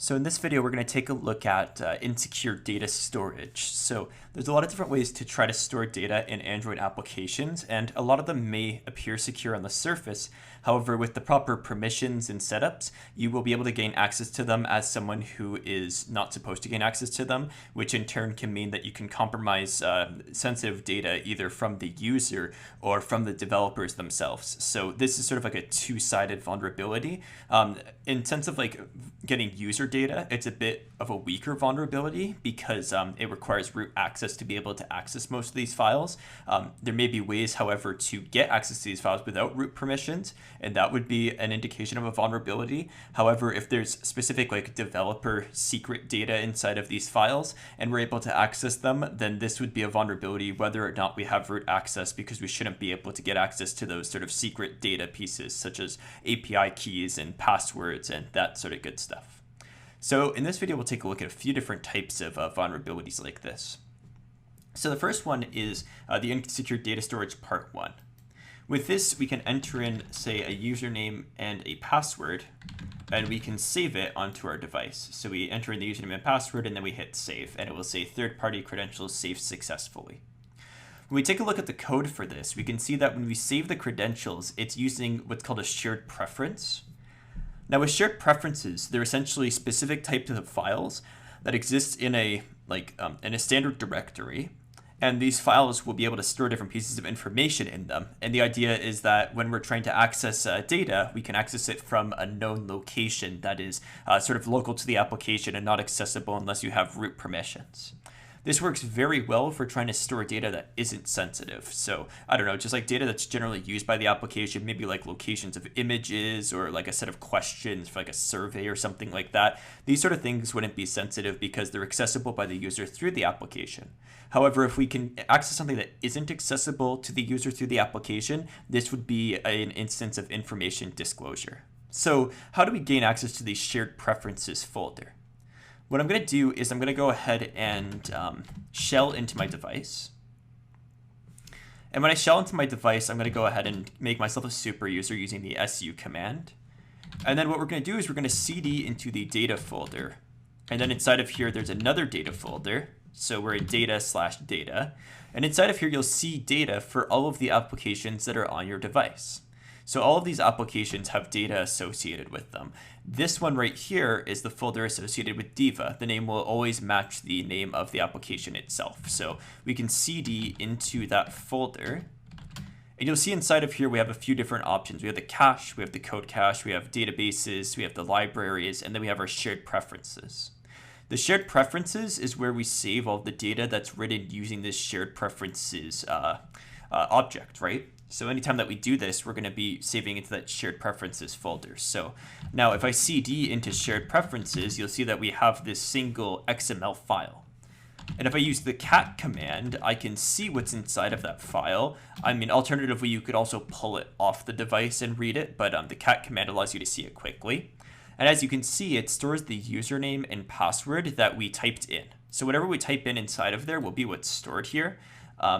So in this video, we're going to take a look at insecure data storage. So there's a lot of different ways to try to store data in Android applications, and a lot of them may appear secure on the surface. However, with the proper permissions and setups, you will be able to gain access to them as someone who is not supposed to gain access to them, which in turn can mean that you can compromise sensitive data either from the user or from the developers themselves. So this is sort of like a two-sided vulnerability. In sense of like getting user data, it's a bit of a weaker vulnerability because it requires root access to be able to access most of these files. There may be ways, however, to get access to these files without root permissions, and that would be an indication of a vulnerability. However, if there's specific like developer secret data inside of these files and we're able to access them, then this would be a vulnerability whether or not we have root access, because we shouldn't be able to get access to those sort of secret data pieces such as API keys and passwords and that sort of good stuff. So in this video, we'll take a look at a few different types of vulnerabilities like this. So the first one is the insecure data storage part 1. With this, we can enter in, say, a username and a password, and we can save it onto our device. So we enter in the username and password, and then we hit save, and it will say third-party credentials saved successfully. When we take a look at the code for this, we can see that when we save the credentials, it's using what's called a shared preference. Now with shared preferences, they're essentially specific types of files that exist in a standard directory, and these files will be able to store different pieces of information in them. And the idea is that when we're trying to access data, we can access it from a known location that is sort of local to the application and not accessible unless you have root permissions. This works very well for trying to store data that isn't sensitive. So I don't know, just like data that's generally used by the application, maybe like locations of images or like a set of questions for like a survey or something like that. These sort of things wouldn't be sensitive because they're accessible by the user through the application. However, if we can access something that isn't accessible to the user through the application, this would be an instance of information disclosure. So how do we gain access to these shared preferences folder? What I'm going to do is I'm going to go ahead and shell into my device. And when I shell into my device, I'm going to go ahead and make myself a super user using the su command. And then what we're going to do is we're going to cd into the data folder. And then inside of here, there's another data folder. So we're in data/data. And inside of here, you'll see data for all of the applications that are on your device. So all of these applications have data associated with them. This one right here is the folder associated with Diva. The name will always match the name of the application itself. So we can cd into that folder. And you'll see inside of here we have a few different options. We have the cache, we have the code cache, we have databases, we have the libraries, and then we have our shared preferences. The shared preferences is where we save all the data that's written using this shared preferences object, right? So anytime that we do this, we're going to be saving into that shared preferences folder. So now if I cd into shared preferences, you'll see that we have this single XML file. And if I use the cat command, I can see what's inside of that file. I mean, alternatively, you could also pull it off the device and read it, but the cat command allows you to see it quickly. And as you can see, it stores the username and password that we typed in. So whatever we type in inside of there will be what's stored here.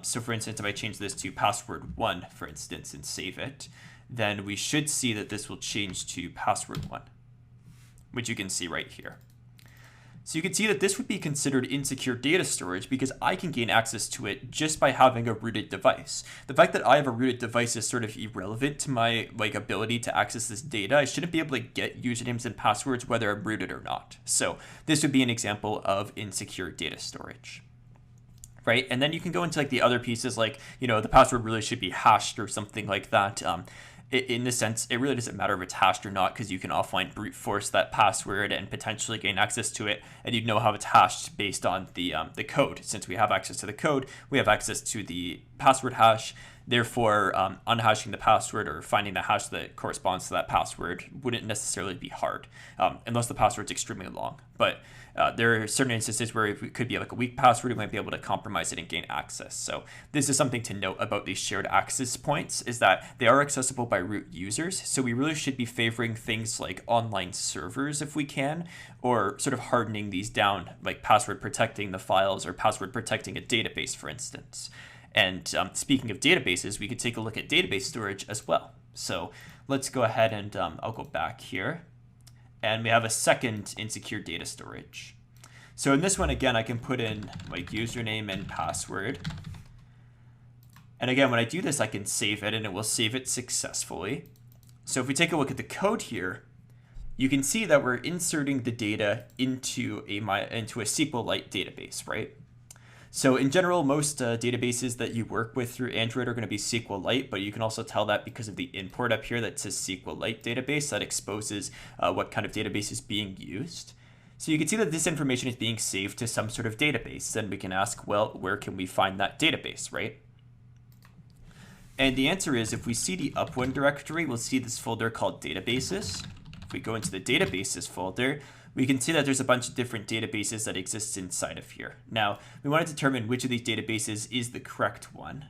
So for instance, if I change this to password 1, for instance, and save it, then we should see that this will change to password 1, which you can see right here. So you can see that this would be considered insecure data storage because I can gain access to it just by having a rooted device. The fact that I have a rooted device is sort of irrelevant to my ability to access this data. I shouldn't be able to get usernames and passwords whether I'm rooted or not. So this would be an example of insecure data storage. Right, and then you can go into like the other pieces, like, you know, the password really should be hashed or something like that. In this sense, it really doesn't matter if it's hashed or not, because you can offline brute force that password and potentially gain access to it, and you'd know how it's hashed based on the code. Since we have access to the code, we have access to the password hash. Therefore, unhashing the password or finding the hash that corresponds to that password wouldn't necessarily be hard, unless the password's extremely long. But there are certain instances where it could be like a weak password, we might be able to compromise it and gain access. So this is something to note about these shared access points, is that they are accessible by root users. So we really should be favoring things like online servers if we can, or sort of hardening these down, like password protecting the files or password protecting a database, for instance. And speaking of databases, we could take a look at database storage as well. So let's go ahead and I'll go back here. and we have a second insecure data storage. So in this one, again, I can put in like username and password. And again, when I do this, I can save it and it will save it successfully. So if we take a look at the code here, you can see that we're inserting the data into a SQLite database, right? So in general, most databases that you work with through Android are going to be SQLite, but you can also tell that because of the import up here that says SQLite database that exposes what kind of database is being used. So you can see that this information is being saved to some sort of database. Then we can ask, well, where can we find that database, right? And the answer is, if we see the up1 directory, we'll see this folder called databases. If we go into the databases folder, we can see that there's a bunch of different databases that exist inside of here. Now, we want to determine which of these databases is the correct one.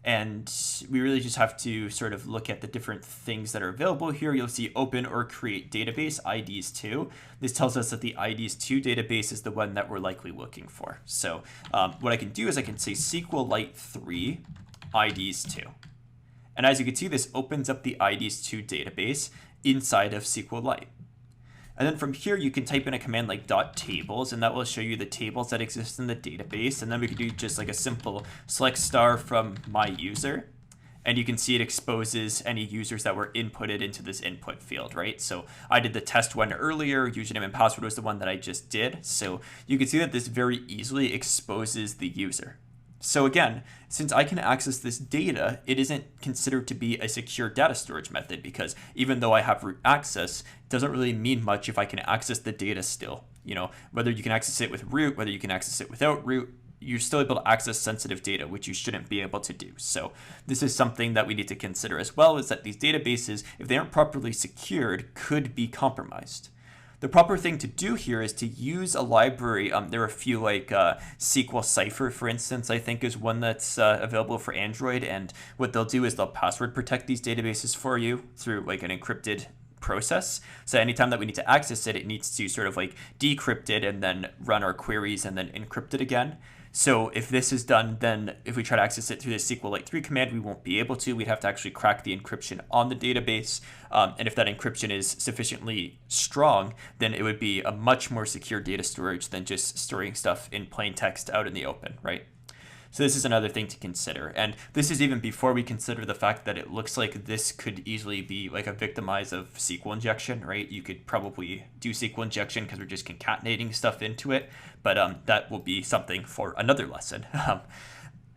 And we really just have to sort of look at the different things that are available here. You'll see open or create database, IDs2. This tells us that the IDs2 database is the one that we're likely looking for. So what I can do is I can say SQLite 3 IDs2. And as you can see, this opens up the IDs2 database inside of SQLite. And then from here, you can type in a command like .tables, and that will show you the tables that exist in the database. And then we can do just like a simple select star from my user. And you can see it exposes any users that were inputted into this input field, right? So I did the test one earlier. Username and password was the one that I just did. So you can see that this very easily exposes the user. So again, since I can access this data, it isn't considered to be a secure data storage method, because even though I have root access, it doesn't really mean much if I can access the data still. You know, whether you can access it with root, whether you can access it without root, you're still able to access sensitive data, which you shouldn't be able to do. So this is something that we need to consider as well, is that these databases, if they aren't properly secured, could be compromised. The proper thing to do here is to use a library. There are a few like SQL Cypher, for instance, I think is one that's available for Android. And what they'll do is they'll password protect these databases for you through like an encrypted process. So anytime that we need to access it, it needs to sort of like decrypt it and then run our queries and then encrypt it again. So if this is done, then if we try to access it through the SQLite 3 command, we won't be able to. We'd have to actually crack the encryption on the database. And if that encryption is sufficiently strong, then it would be a much more secure data storage than just storing stuff in plain text out in the open, right? So this is another thing to consider. And this is even before we consider the fact that it looks like this could easily be like a victimize of SQL injection, right? You could probably do SQL injection because we're just concatenating stuff into it, but that will be something for another lesson.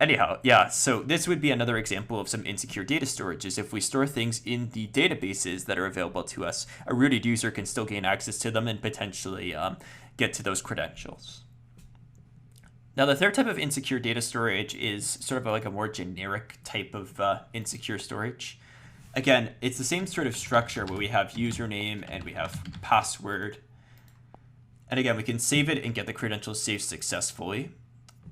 Anyhow, yeah, so this would be another example of some insecure data storage, is if we store things in the databases that are available to us, a rooted user can still gain access to them and potentially get to those credentials. Now, the third type of insecure data storage is sort of like a more generic type of insecure storage. Again, it's the same sort of structure where we have username and we have password. And again, we can save it and get the credentials saved successfully.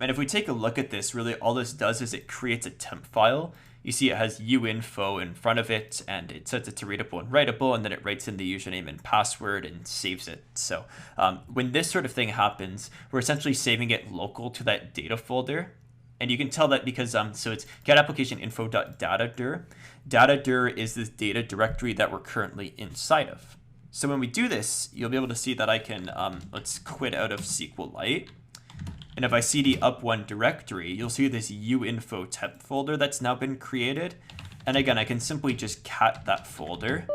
And if we take a look at this, really all this does is it creates a temp file. You see it has uinfo in front of it, and it sets it to readable and writable, and then it writes in the username and password and saves it. So when this sort of thing happens, we're essentially saving it local to that data folder. And you can tell that because, so it's get application info.datadir. Datadir is this data directory that we're currently inside of. So when we do this, you'll be able to see that I can, let's quit out of SQLite. And if I cd up1 directory, you'll see this uinfo temp folder that's now been created. And again, I can simply just cat that folder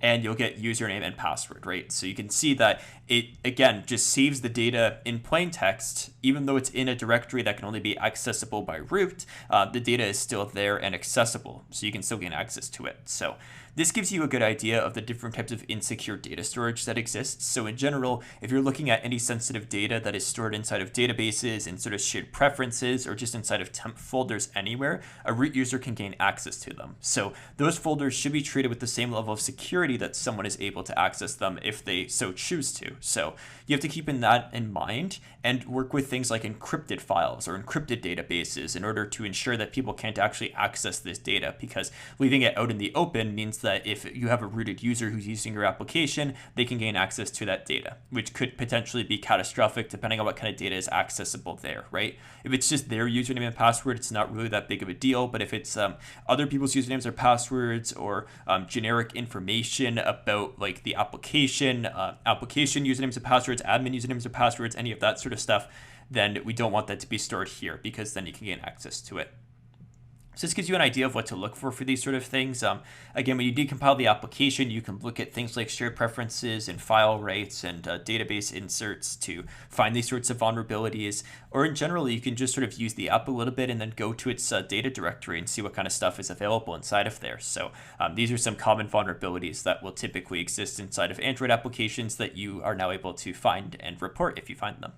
and you'll get username and password, right? So you can see that it, again, just saves the data in plain text. Even though it's in a directory that can only be accessible by root, the data is still there and accessible, so you can still gain access to it. So this gives you a good idea of the different types of insecure data storage that exists. So in general, if you're looking at any sensitive data that is stored inside of databases and sort of shared preferences or just inside of temp folders anywhere, a root user can gain access to them. So those folders should be treated with the same level of security that someone is able to access them if they so choose to. So you have to keep that in mind and work with things like encrypted files or encrypted databases in order to ensure that people can't actually access this data, because leaving it out in the open means that if you have a rooted user who's using your application, they can gain access to that data, which could potentially be catastrophic depending on what kind of data is accessible there, right? If it's just their username and password, it's not really that big of a deal. But if it's other people's usernames or passwords, or generic information about like the application, application usernames and passwords, admin usernames or passwords, any of that sort of stuff, then we don't want that to be stored here, because then you can gain access to it. So this gives you an idea of what to look for these sort of things. Again, when you decompile the application, you can look at things like shared preferences and file rights and database inserts to find these sorts of vulnerabilities. Or in general, you can just sort of use the app a little bit and then go to its data directory and see what kind of stuff is available inside of there. So these are some common vulnerabilities that will typically exist inside of Android applications that you are now able to find and report if you find them.